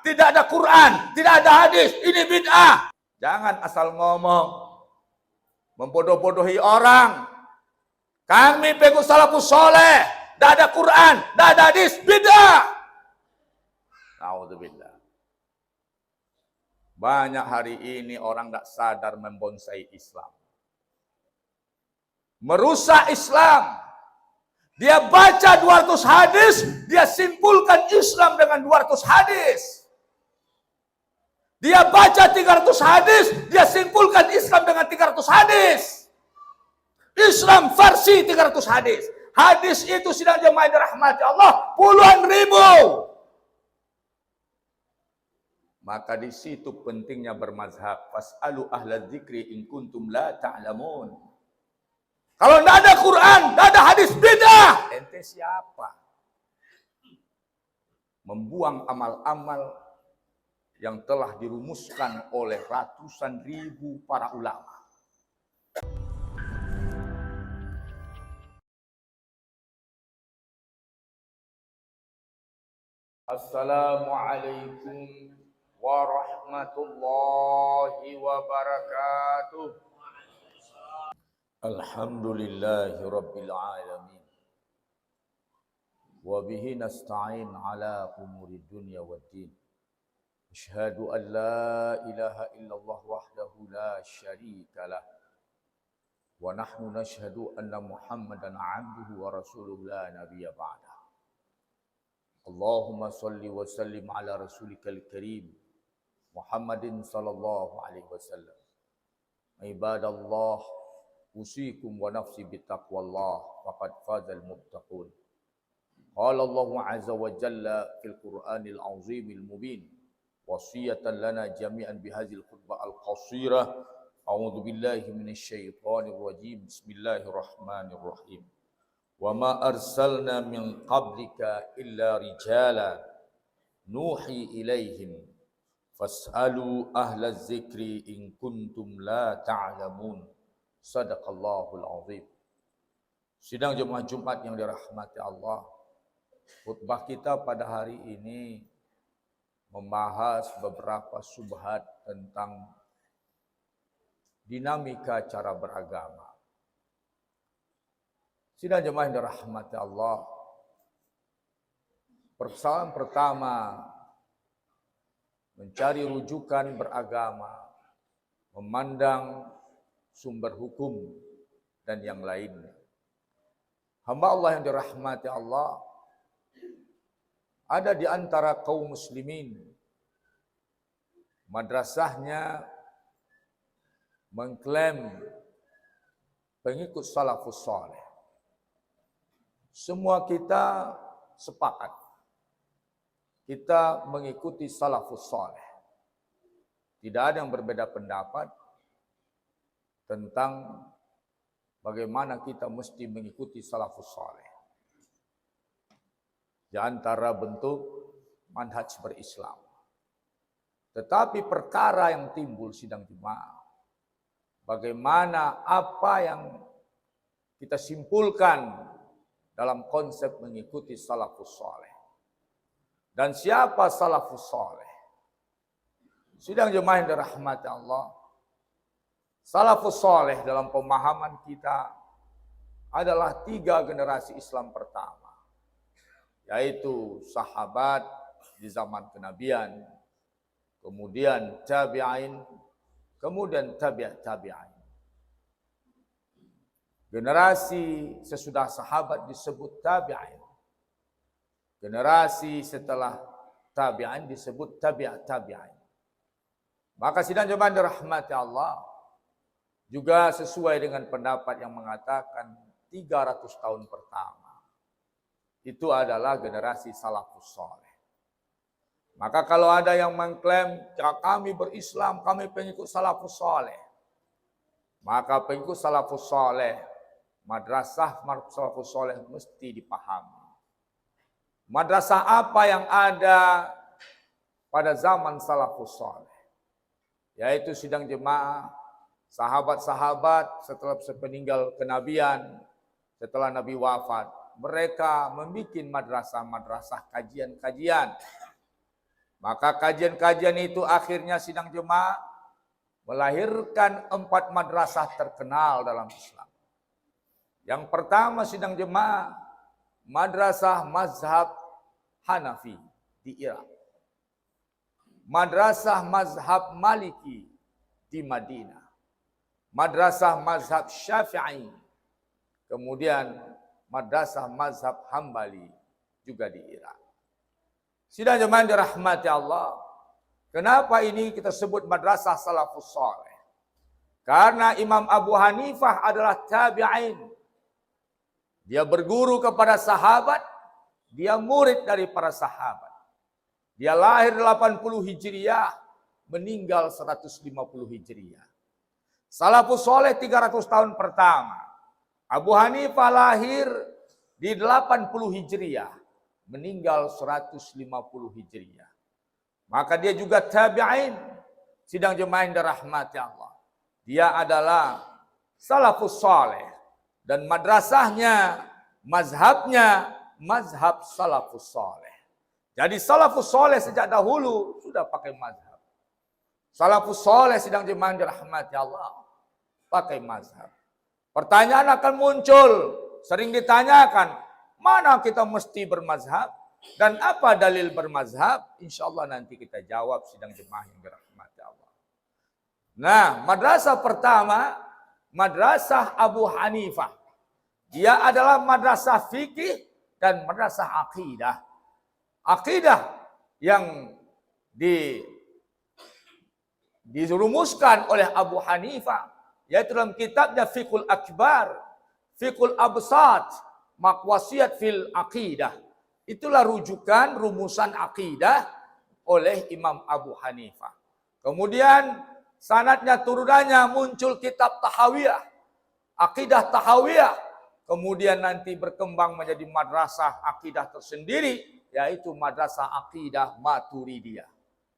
Tidak ada Quran, tidak ada hadis, ini bid'ah. Jangan asal ngomong, membodoh-bodohi orang. Kami pengikut salafus soleh, tidak ada Quran, tidak ada hadis, bid'ah. Na'udzubillah. Banyak hari ini orang tidak sadar membonsai Islam. Merusak Islam. Dia baca 200 hadis, dia simpulkan Islam dengan 200 hadis. Dia baca 300 hadis, dia simpulkan Islam dengan 300 hadis. Islam versi 300 hadis. Hadis itu sidang jemaah yang dirahmati Allah puluhan ribu. Maka di situ pentingnya bermazhab. Fas'alu ahla dzikri in kuntum la ta'lamun. Kalau tidak ada Quran, tidak ada hadis, bid'ah. Ente siapa? Membuang amal-amal yang telah dirumuskan oleh ratusan ribu para ulama. Assalamualaikum warahmatullahi wabarakatuh. Alhamdulillahi rabbil alamin. Wa bihi nasta'in ala umuri dunya waddin. Asyhadu an la ilaha illallah wahdahu la syarika lah. Wa nahnu nashhadu anna Muhammadan abduhu wa rasuluhu la nabiyya ba'dah. Allahumma salli wa sallim ala rasulikal karim Muhammadin sallallahu alaihi wasallam. Ibadallah, usikum wa nafsi bittaqwallah faqad fazal muttaqun. Qala Allahu azza wa jalla fil Qur'anil azimil mubin. Wasiyatan lana jami'an bihadzal khutbah al-qasirah. A'udzu billahi minasy syaithanir rajim. Bismillahirrahmanirrahim. Wa ma arsalna min qablika illa rijala nuhi ilaihim fas'alu ahla dzikri in kuntum la ta'lamun. Sadaqallahul azim. Sidang jemaah Jumat yang dirahmati Allah. Khutbah kita pada hari ini membahas beberapa subhat tentang dinamika cara beragama. Sidang jemaah yang dirahmati Allah. Persoalan pertama, mencari rujukan beragama, memandang sumber hukum dan yang lainnya. Hamba Allah yang dirahmati Allah, ada di antara kaum muslimin, madrasahnya mengklaim pengikut salafus saleh. Semua kita sepakat, kita mengikuti salafus saleh. Tidak ada yang berbeda pendapat tentang bagaimana kita mesti mengikuti salafus saleh. Di antara bentuk manhaj berislam. Tetapi perkara yang timbul sidang jemaah, bagaimana apa yang kita simpulkan dalam konsep mengikuti salafus saleh. Dan siapa salafus saleh? Sidang jemaah yang dirahmati Allah, salafus saleh dalam pemahaman kita adalah 3 generasi Islam pertama. Yaitu sahabat di zaman kenabian, kemudian tabi'in, kemudian tabi'in. Generasi sesudah sahabat disebut tabi'in. Generasi setelah tabi'in disebut tabi'in. Maka sidang jemaah dirahmati Allah juga sesuai dengan pendapat yang mengatakan 300 tahun pertama itu adalah generasi salafus saleh. Maka kalau ada yang mengklaim kami berislam, kami pengikut salafus saleh, maka pengikut salafus saleh, madrasah salafus saleh mesti dipahami. Madrasah apa yang ada pada zaman salafus saleh? Yaitu sidang jemaah, sahabat-sahabat setelah sepeninggal kenabian, setelah Nabi wafat, mereka membuat madrasah-madrasah kajian-kajian. Maka kajian-kajian itu akhirnya sidang jemaah melahirkan 4 madrasah terkenal dalam Islam. Yang pertama sidang jemaah, madrasah mazhab Hanafi di Irak. Madrasah mazhab Maliki di Madinah. Madrasah mazhab Syafi'i. Kemudian madrasah mazhab Hambali juga di Irak. Sidang jemaah dirahmati Allah. Kenapa ini kita sebut madrasah salafus saleh? Karena Imam Abu Hanifah adalah tabi'in. Dia berguru kepada sahabat, dia murid dari para sahabat. Dia lahir 80 Hijriah, meninggal 150 Hijriah. Salafus saleh 300 tahun pertama. Abu Hanifah lahir di 80 Hijriah, meninggal 150 Hijriah. Maka dia juga tabi'in. Sidang jemaah yang dirahmati Allah. Dia adalah salafus saleh. Dan madrasahnya, mazhabnya, mazhab salafus saleh. Jadi salafus saleh sejak dahulu sudah pakai mazhab. Salafus saleh sidang jemaah yang dirahmati Allah pakai mazhab. Pertanyaan akan muncul, sering ditanyakan, mana kita mesti bermazhab dan apa dalil bermazhab? Insyaallah nanti kita jawab sidang jemaah yang dirahmati Allah. Nah, madrasah pertama, madrasah Abu Hanifah. Dia adalah madrasah fikih dan madrasah akidah. Akidah yang dirumuskan oleh Abu Hanifah, yaitu dalam kitabnya Fiqhul Akbar, Fiqhul Absat, Maqwasidh fil Aqidah. Itulah rujukan rumusan akidah oleh Imam Abu Hanifah. Kemudian sanadnya turunannya muncul kitab Tahawiyah, Akidah Tahawiyah. Kemudian nanti berkembang menjadi madrasah akidah tersendiri, yaitu madrasah akidah Maturidiyah.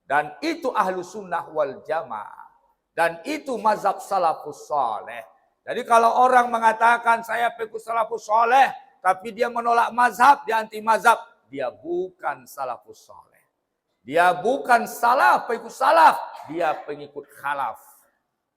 Dan itu ahlu sunnah wal jamaah. Dan itu mazhab salafus saleh. Jadi kalau orang mengatakan saya pengikut salafus saleh, tapi dia menolak mazhab, dia anti mazhab, dia bukan salafus saleh. Dia bukan salaf, pengikut salaf, dia pengikut khalaf.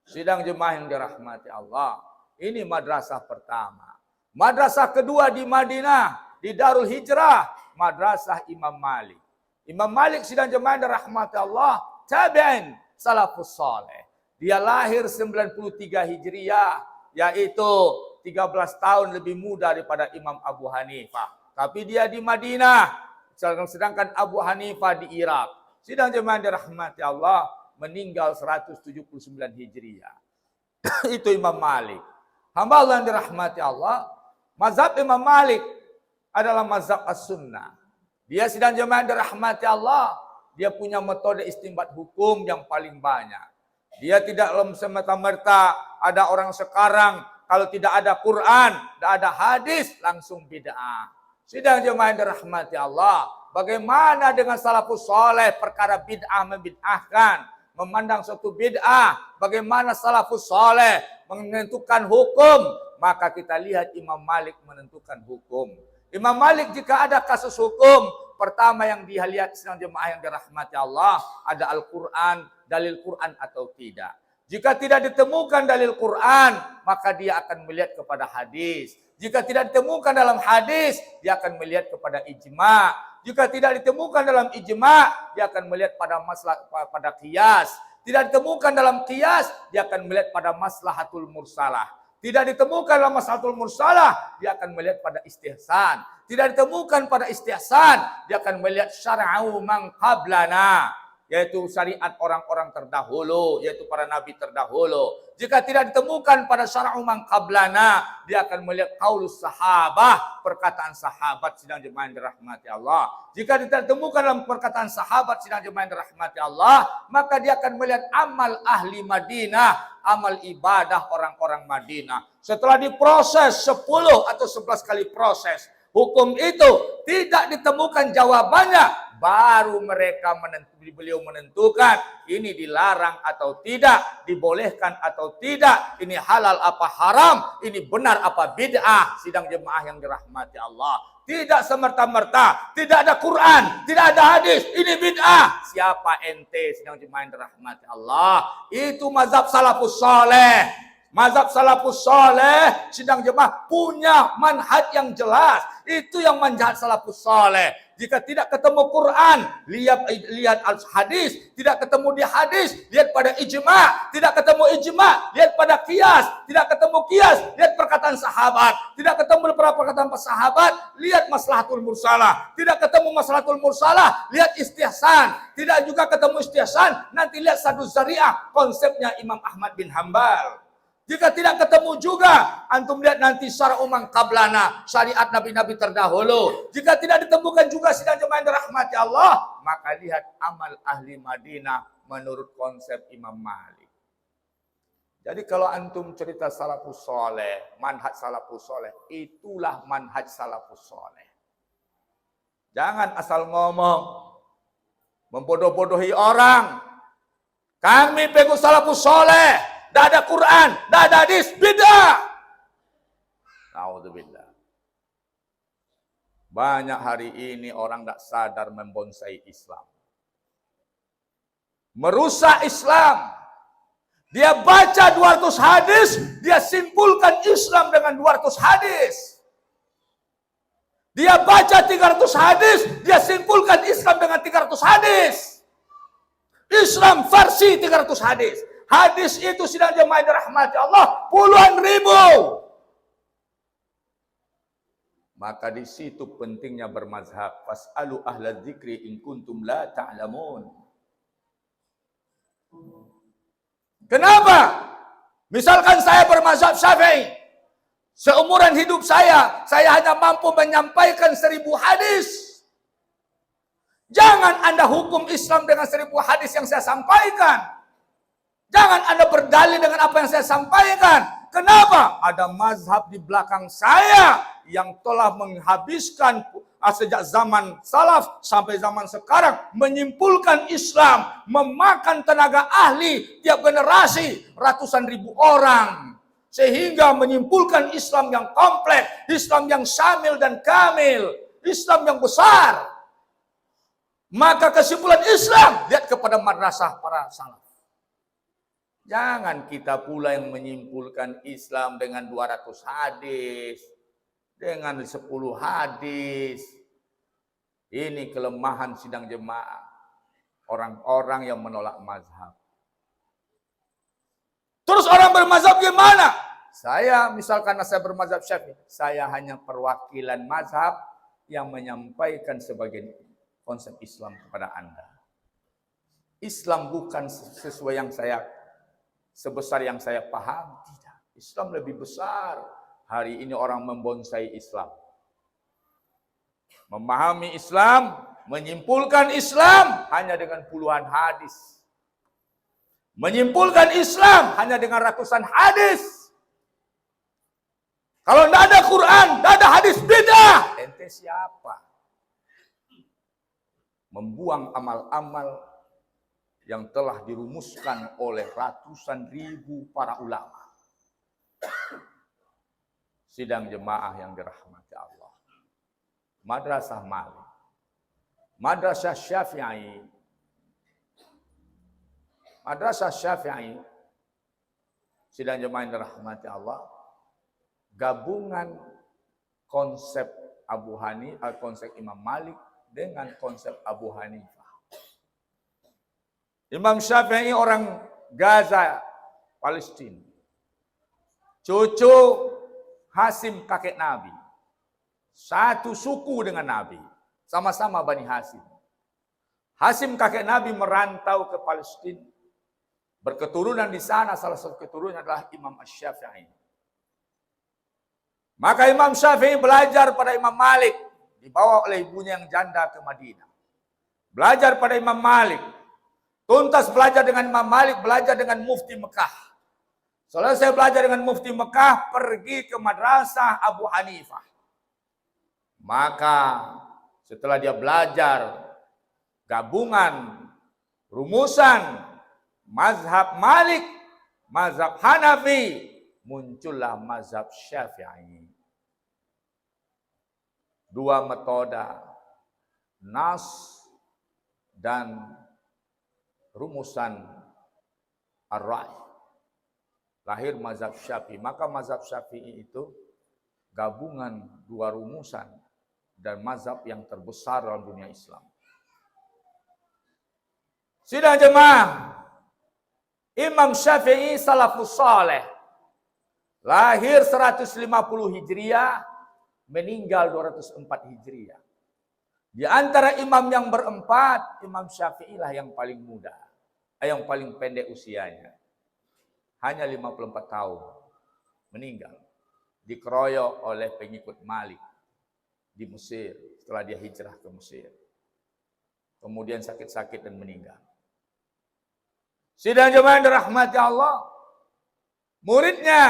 Sidang jemaah yang dirahmati Allah. Ini madrasah pertama. Madrasah kedua di Madinah, di Darul Hijrah, madrasah Imam Malik. Imam Malik sidang jemaah yang dirahmati Allah, tabi'in salafus saleh. Dia lahir 93 Hijriah, yaitu 13 tahun lebih muda daripada Imam Abu Hanifah. Tapi dia di Madinah, sedangkan Abu Hanifah di Irak. Sidang jemaah dirahmati Allah, meninggal 179 Hijriah. Itu Imam Malik. Hamba Allah yang dirahmati Allah, mazhab Imam Malik adalah mazhab as-sunnah. Dia sidang jemaah dirahmati Allah, dia punya metode istinbat hukum yang paling banyak. Dia tidak semata-merta ada orang sekarang kalau tidak ada Quran, tidak ada hadis, langsung bid'ah. Sidang jemaah yang dirahmati Allah, bagaimana dengan salafus saleh perkara bid'ah membid'ahkan, memandang suatu bid'ah, bagaimana salafus saleh menentukan hukum, maka kita lihat Imam Malik menentukan hukum. Imam Malik jika ada kasus hukum, pertama yang dia lihat sidang jemaah yang dirahmati Allah, ada Al-Quran, dalil Quran atau tidak. Jika tidak ditemukan dalil Quran, maka dia akan melihat kepada hadis. Jika tidak ditemukan dalam hadis, dia akan melihat kepada ijma. Jika tidak ditemukan dalam ijma, dia akan melihat pada qiyas. Tidak ditemukan dalam qiyas, dia akan melihat pada maslahatul mursalah. Tidak ditemukan dalam maslahatul mursalah, dia akan melihat pada istihsan. Tidak ditemukan pada istihsan, dia akan melihat syara'u man qablana, yaitu syariat orang-orang terdahulu, yaitu para nabi terdahulu. Jika tidak ditemukan pada syara'u man qablana, dia akan melihat qaulus sahabah, perkataan sahabat sidang jemaah yang dirahmati Allah. Jika tidak ditemukan dalam perkataan sahabat sidang jemaah yang dirahmati Allah, maka dia akan melihat amal ahli Madinah, amal ibadah orang-orang Madinah. Setelah diproses 10 atau 11 kali proses, hukum itu tidak ditemukan jawabannya, baru beliau menentukan ini dilarang atau tidak, dibolehkan atau tidak, ini halal apa haram, ini benar apa bid'ah. Sidang jemaah yang dirahmati Allah. Tidak semerta-merta, tidak ada Quran, tidak ada hadis, ini bid'ah. Siapa ente sidang jemaah yang dirahmati Allah? Itu mazhab salafus saleh. Mazhab salafus saleh sidang jemaah punya manhaj yang jelas. Itu yang manhaj salafus saleh. Jika tidak ketemu Quran, lihat hadis. Tidak ketemu di hadis, lihat pada ijma. Tidak ketemu ijma, lihat pada qiyas. Tidak ketemu qiyas, lihat perkataan sahabat. Tidak ketemu perkataan sahabat, lihat maslahatul mursalah. Tidak ketemu maslahatul mursalah, lihat istihsan. Tidak juga ketemu istihsan, nanti lihat saddu zari'ah, konsepnya Imam Ahmad bin Hambal. Jika tidak ketemu juga, antum lihat nanti syara umang qablana, syariat nabi-nabi terdahulu. Jika tidak ditemukan juga sidang jemaah yang dirahmati Allah, maka lihat amal ahli Madinah menurut konsep Imam Malik. Jadi kalau antum cerita salafus saleh, manhaj salafus saleh, itulah manhaj salafus saleh. Jangan asal ngomong, membodoh-bodohi orang. Kami pengikut salafus saleh. Tidak ada Quran, tidak ada hadis, bid'ah. Na'udzubillah. Banyak hari ini orang tidak sadar membonsai Islam. Merusak Islam. Dia baca 200 hadis, dia simpulkan Islam dengan 200 hadis. Dia baca 300 hadis, dia simpulkan Islam dengan 300 hadis. Islam versi 300 hadis. Hadis itu sidang jemaah yang dirahmati Allah puluhan ribu. Maka di situ pentingnya bermazhab. Fas'alu ahla dzikri in kuntum la ta'lamun. Kenapa? Misalkan saya bermazhab Syafi'i. Seumuran hidup saya hanya mampu menyampaikan 1000 hadis. Jangan Anda hukum Islam dengan 1000 hadis yang saya sampaikan. Jangan Anda berdalil dengan apa yang saya sampaikan. Kenapa? Ada mazhab di belakang saya yang telah menghabiskan sejak zaman salaf sampai zaman sekarang menyimpulkan Islam, memakan tenaga ahli tiap generasi ratusan ribu orang sehingga menyimpulkan Islam yang kompleks, Islam yang syamil dan kamil, Islam yang besar. Maka kesimpulan Islam lihat kepada madrasah para salaf. Jangan kita pula yang menyimpulkan Islam dengan 200 hadis, dengan 10 hadis. Ini kelemahan sidang jemaah. Orang-orang yang menolak mazhab. Terus orang bermazhab gimana? Saya misalkan saya bermazhab Syafi'i, saya hanya perwakilan mazhab yang menyampaikan sebagian konsep Islam kepada Anda. Islam bukan sesuai yang sebesar yang saya paham, tidak. Islam lebih besar. Hari ini orang membonsai Islam. Memahami Islam, menyimpulkan Islam hanya dengan puluhan hadis. Menyimpulkan Islam hanya dengan ratusan hadis. Kalau tidak ada Quran, tidak ada hadis, bid'ah. Ente siapa? Membuang amal-amal yang telah dirumuskan oleh ratusan ribu para ulama. Sidang jemaah yang dirahmati Allah. Madrasah Malik. Madrasah Syafi'i. Madrasah Syafi'i. Sidang jemaah yang dirahmati Allah. Gabungan konsep konsep Imam Malik dengan konsep Abu Hanifah. Imam Syafi'i orang Gaza, Palestina. Cucu Hasim kakek Nabi. Satu suku dengan Nabi. Sama-sama Bani Hasim. Hasim kakek Nabi merantau ke Palestina. Berketurunan di sana, salah satu keturunan adalah Imam Syafi'i. Maka Imam Syafi'i belajar pada Imam Malik. Dibawa oleh ibunya yang janda ke Madinah. Belajar pada Imam Malik. Tuntas belajar dengan Imam Malik, belajar dengan Mufti Mekah. Selesai belajar dengan Mufti Mekah, pergi ke madrasah Abu Hanifah. Maka setelah dia belajar gabungan rumusan mazhab Malik, mazhab Hanafi, muncullah mazhab Syafi'i. Dua metode, nas dan rumusan ar-ra'y. Lahir mazhab Syafi'i. Maka mazhab Syafi'i itu gabungan dua rumusan dan mazhab yang terbesar dalam dunia Islam. Sidang jemaah, Imam Syafi'i salafus saleh. Lahir 150 Hijriah, meninggal 204 Hijriah. Di antara imam yang berempat, Imam Syafi'i lah yang paling muda, yang paling pendek usianya. Hanya 54 tahun meninggal. Dikeroyok oleh pengikut Malik di Mesir setelah dia hijrah ke Mesir. Kemudian sakit-sakit dan meninggal. Sidang jemaah yang dirahmati Allah, muridnya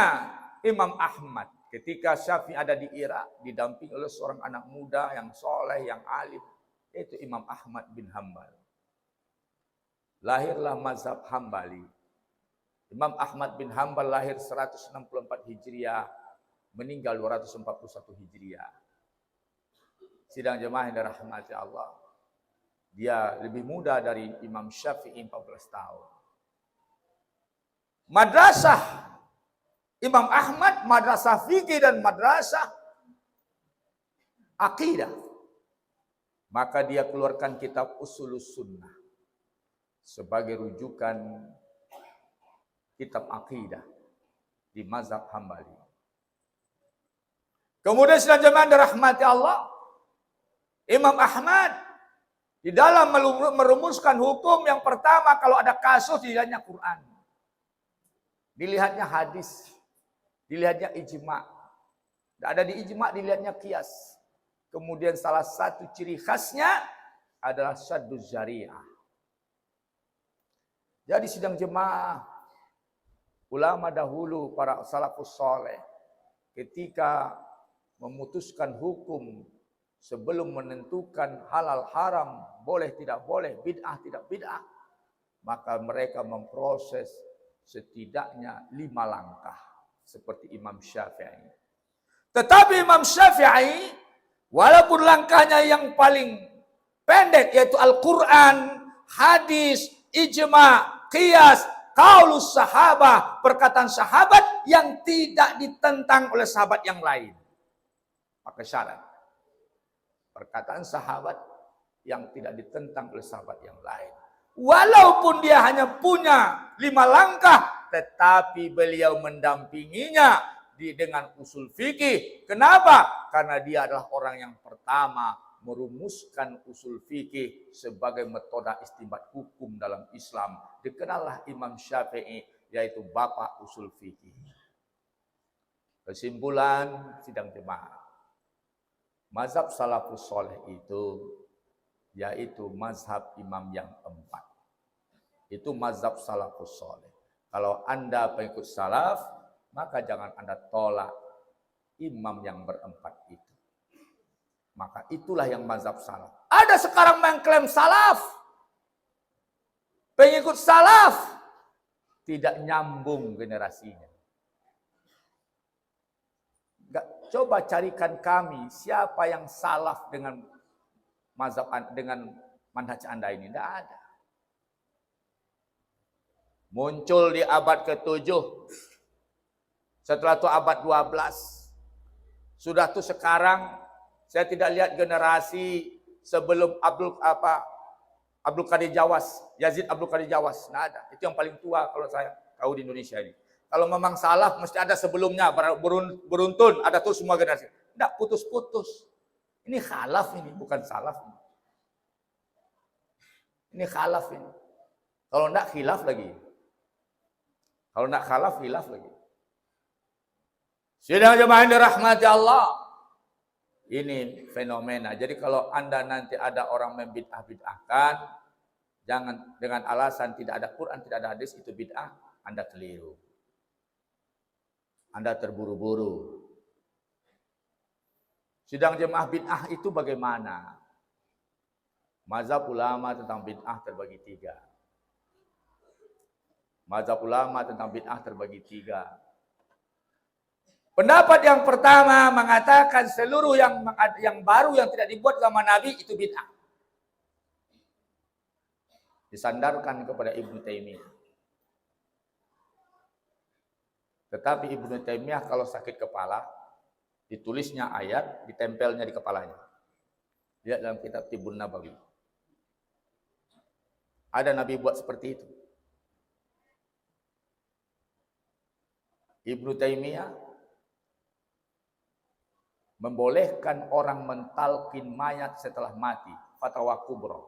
Imam Ahmad ketika Syafi'i ada di Irak didampingi oleh seorang anak muda yang soleh, yang alim, yaitu Imam Ahmad bin Hambal. Lahirlah mazhab Hambali. Imam Ahmad bin Hambal lahir 164 Hijriah, meninggal 241 Hijriah. Sidang jemaah yang dirahmati Allah, dia lebih muda dari Imam Syafi'i 14 tahun. Madrasah Imam Ahmad, madrasah fikih dan madrasah akidah. Maka dia keluarkan kitab Usulus Sunnah sebagai rujukan kitab akidah di mazhab Hambali. Kemudian sidang jemaah dirahmati Allah, Imam Ahmad di dalam merumuskan hukum yang pertama, kalau ada kasus dilihatnya Quran, dilihatnya hadis, dilihatnya ijma'. Tidak ada di ijma', dilihatnya qiyas. Kemudian salah satu ciri khasnya adalah syadduz zari'ah. Jadi sidang jemaah, ulama dahulu, para salafus saleh, ketika memutuskan hukum sebelum menentukan halal haram, boleh tidak boleh, bid'ah tidak bid'ah, maka mereka memproses setidaknya 5 langkah seperti Imam Syafi'i. Tetapi Imam Syafi'i walaupun langkahnya yang paling pendek yaitu Al-Quran, hadis, ijma', qiyas, qaulus sahabah, perkataan sahabat yang tidak ditentang oleh sahabat yang lain. Pakai syarat. Perkataan sahabat yang tidak ditentang oleh sahabat yang lain. Walaupun dia hanya punya 5 langkah, tetapi beliau mendampinginya dengan usul fikih. Kenapa? Karena dia adalah orang yang pertama merumuskan usul fikih sebagai metode istinbat hukum dalam Islam. Dikenallah Imam Syafi'i, yaitu bapak usul fikih. Kesimpulan sidang jemaah, mazhab salafus soleh itu yaitu mazhab imam yang 4. Itu mazhab salafus soleh. Kalau Anda pengikut salaf, maka jangan Anda tolak imam yang berempat itu. Maka itulah yang mazhab salaf. Ada sekarang mengklaim salaf, pengikut salaf, tidak nyambung generasinya. Coba carikan kami siapa yang salaf dengan mazhab, dengan manhaj Anda ini. Tidak ada. Muncul di abad ke-7. Setelah itu abad 12. Sudah tuh sekarang saya tidak lihat generasi sebelum Abdul Qadir Jawas, Yazid Abdul Qadir Jawas. Nah ada. Itu yang paling tua kalau saya tahu di Indonesia ini. Kalau memang salaf mesti ada sebelumnya, beruntun, ada tuh semua generasi. Tidak putus-putus. Ini khalaf ini, bukan salaf. Ini khalaf ini. Kalau tidak khilaf lagi. Kalau tidak khalaf, khilaf lagi. Sidang jemaah yang dirahmati Allah. Ini fenomena. Jadi kalau Anda nanti ada orang membid'ah-bid'ahkan, jangan dengan alasan tidak ada Quran, tidak ada hadis, itu bid'ah, Anda keliru. Anda terburu-buru. Sidang jemaah bid'ah itu bagaimana? Mazhab ulama tentang bid'ah terbagi tiga. Mazhab ulama tentang bid'ah terbagi tiga. Pendapat yang pertama mengatakan seluruh yang baru yang tidak dibuat zaman Nabi itu bid'ah. Disandarkan kepada Ibnu Taimiyah. Tetapi Ibnu Taimiyah kalau sakit kepala, ditulisnya ayat, ditempelnya di kepalanya. Lihat dalam kitab Tibbun Nabawi. Ada Nabi buat seperti itu. Ibnu Taimiyah membolehkan orang mentalkin mayat setelah mati. Fatwa Kubra.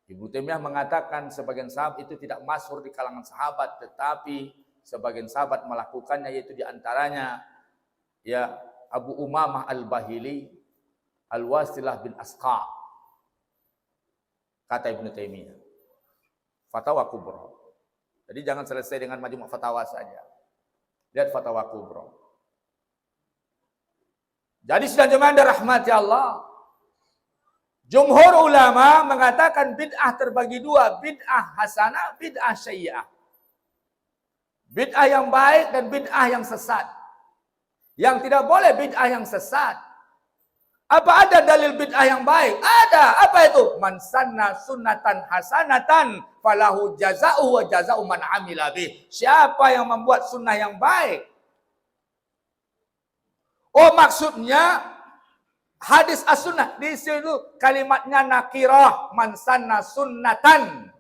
Ibnu Taimiyah mengatakan sebagian sahabat itu tidak masyhur di kalangan sahabat, tetapi sebagian sahabat melakukannya, yaitu diantaranya ya Abu Umamah Al-Bahili, Al-Wasilah bin Asqa. Kata Ibnu Taimiyah. Fatwa Kubra. Jadi jangan selesai dengan majmu' fatwa saja. Lihat Fatwa Kubra. Jadi sedang jemaah dirahmati Allah. Jumhur ulama mengatakan bid'ah terbagi dua. Bid'ah hasanah, bid'ah sayyi'ah. Bid'ah yang baik dan bid'ah yang sesat. Yang tidak boleh bid'ah yang sesat. Apa ada dalil bid'ah yang baik? Ada. Apa itu? Man sanna sunnatan hasanatan falahu jaza'u wa jaza'u man amila bih. Siapa yang membuat sunnah yang baik? Oh, maksudnya hadis as-sunnah. Di situ kalimatnya nakirah. Man sanna sunnatan.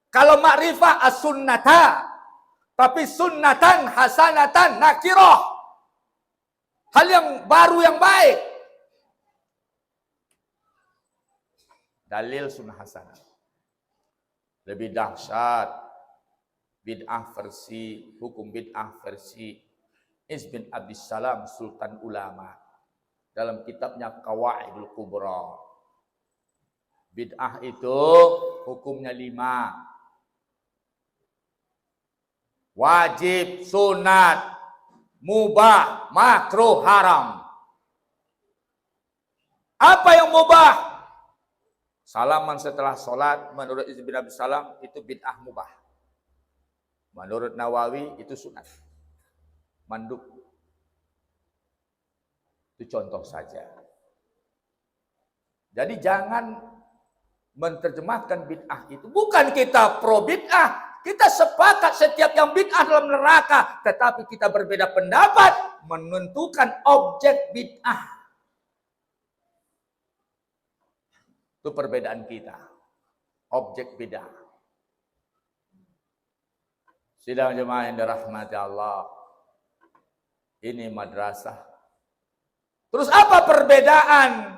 Kalau makrifah as-sunnata. Tapi sunnatan hasanatan nakirah. Hal yang baru yang baik. Dalil sunnah hasanah. Lebih dahsyat bid'ah versi hukum bid'ah versi Is bin Abdissalam Sultan Ulama dalam kitabnya Qawaidul Kubra. Bid'ah itu hukumnya 5. Wajib, sunat, mubah, makruh, haram. Apa yang mubah? Salaman setelah sholat menurut Iz bin Abdissalam itu bid'ah mubah. Menurut Nawawi itu sunat. Mandub. Itu contoh saja. Jadi jangan menerjemahkan bid'ah itu. Bukan kita pro bid'ah. Kita sepakat setiap yang bid'ah dalam neraka. Tetapi kita berbeda pendapat menentukan objek bid'ah. Itu perbedaan kita. Objek bid'ah. Sidang jemaah yang dirahmati Allah. Ini madrasah. Terus apa perbedaan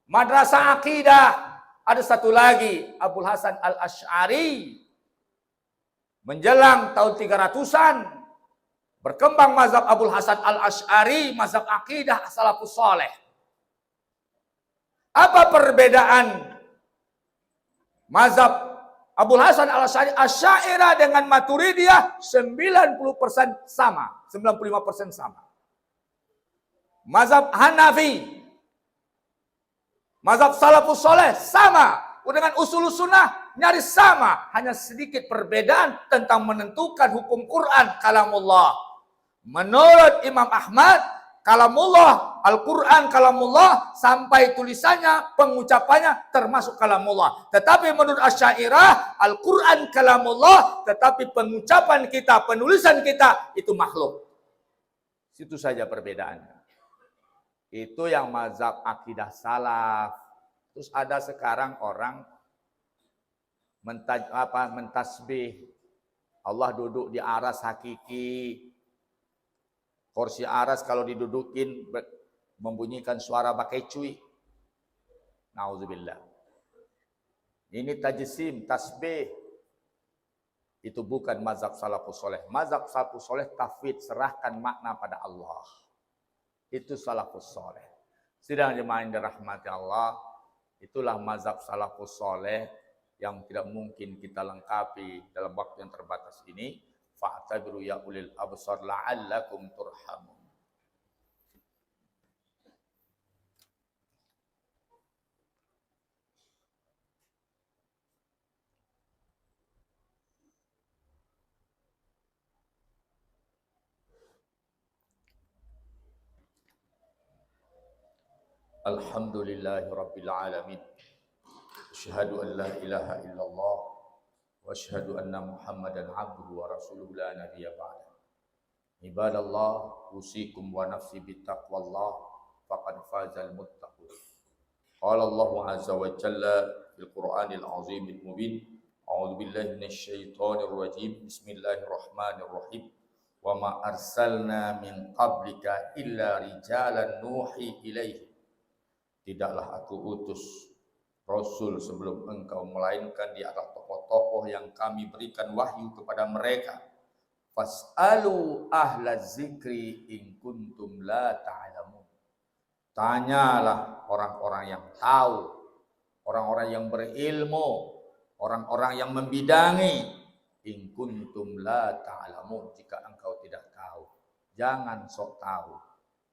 madrasah akidah? Ada satu lagi, Abul Hasan Al-Asy'ari. Menjelang tahun 300-an berkembang mazhab Abul Hasan Al-Asy'ari, mazhab akidah salafus saleh. Apa perbedaan mazhab Abul Hasan Al-Asy'ari dengan Maturidiyah? 90% sama, 95% sama. Mazhab Hanafi, mazhab salafus saleh sama. Dengan usul sunnah nyaris sama, hanya sedikit perbedaan tentang menentukan hukum Quran kalamullah. Menurut Imam Ahmad, kalamullah, Al-Quran kalamullah, sampai tulisannya, pengucapannya termasuk kalamullah. Tetapi menurut Asy'ariyah, Al-Quran kalamullah, tetapi pengucapan kita, penulisan kita itu makhluk. Situ saja perbedaannya. Itu yang mazhab akidah salaf. Terus ada sekarang orang mentasbih. Allah duduk di aras hakiki. Kursi aras kalau didudukin membunyikan suara bakai cuy. Nauzubillah. Ini tajsim, tasbih. Itu bukan mazhab salafus saleh. Mazhab salafus saleh tafwid, serahkan makna pada Allah. Itu salafus saleh. Sidang jemaah yang dirahmati Allah, itulah mazhab salafus saleh yang tidak mungkin kita lengkapi dalam waktu yang terbatas ini. Fa'tabiru ya ulil absar la'allakum turhamun. Alhamdulillahi Rabbil Alamin. Asyhadu an la ilaha illallah wa asyhadu anna Muhammadan abduhu wa rasuluhu la nabiyya ba'da. Ibadallah, usikum wa nafsi bittaqwallah faqad fazal muttaqun. Qala Allah azza wa jalla fil Qur'anil azimil mubin. A'udzu billahi minasy syaithanir rajim. Bismillahirrahmanirrahim. Wa ma arsalna min qablika illa rijalan nuhi ilaihi. Tidaklah aku utus Rasul sebelum engkau, melainkan dia adalah tokoh-tokoh yang kami berikan wahyu kepada mereka. Fas'alu ahla zikri in kuntum la ta'lamun. Tanyalah orang-orang yang tahu, orang-orang yang berilmu, orang-orang yang membidangi. In kuntum la ta'lamun, jika engkau tidak tahu. Jangan sok tahu.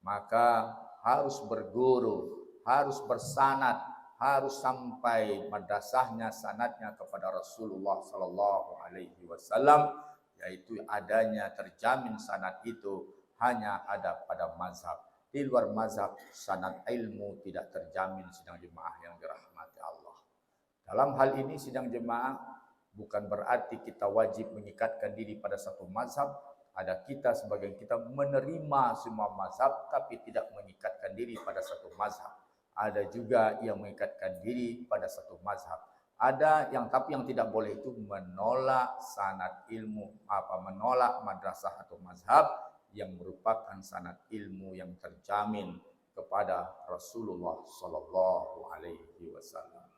Maka harus berguru, harus bersanad, harus sampai madrasahnya, sanadnya kepada Rasulullah sallallahu alaihi wasallam, yaitu adanya terjamin sanad itu hanya ada pada mazhab. Di luar mazhab sanad ilmu tidak terjamin, sidang jemaah yang dirahmati Allah. Dalam hal ini sidang jemaah bukan berarti kita wajib mengikatkan diri pada satu mazhab. Ada kita sebagian kita menerima semua mazhab tapi tidak mengikatkan diri pada satu mazhab. Ada juga yang mengikatkan diri pada satu mazhab. Ada yang tapi yang tidak boleh itu menolak sanad ilmu, menolak madrasah atau mazhab yang merupakan sanad ilmu yang terjamin kepada Rasulullah sallallahu alaihi wasallam.